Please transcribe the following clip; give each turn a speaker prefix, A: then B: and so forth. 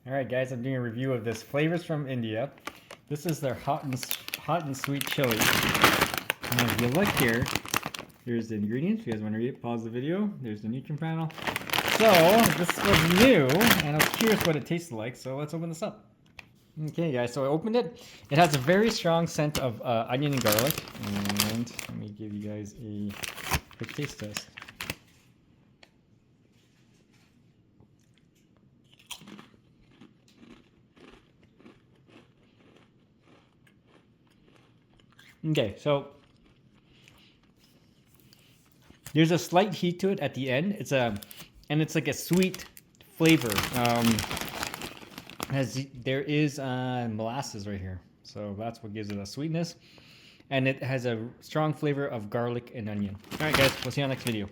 A: Alright guys, I'm doing a review of this Flavors from India. This is their hot and sweet chili. And if you look here, here's the ingredients. If you guys want to read it, pause the video. There's the nutrient panel. So, this was new, and I was curious what it tasted like, so let's open this up. Okay guys, so I opened it. It has a very strong scent of onion and garlic. And let me give you guys a quick taste test. Okay, so there's a slight heat to it at the end. It's like a sweet flavor. There is molasses right here, so that's what gives it a sweetness, and it has a strong flavor of garlic and onion. All right, guys, we'll see you on the next video.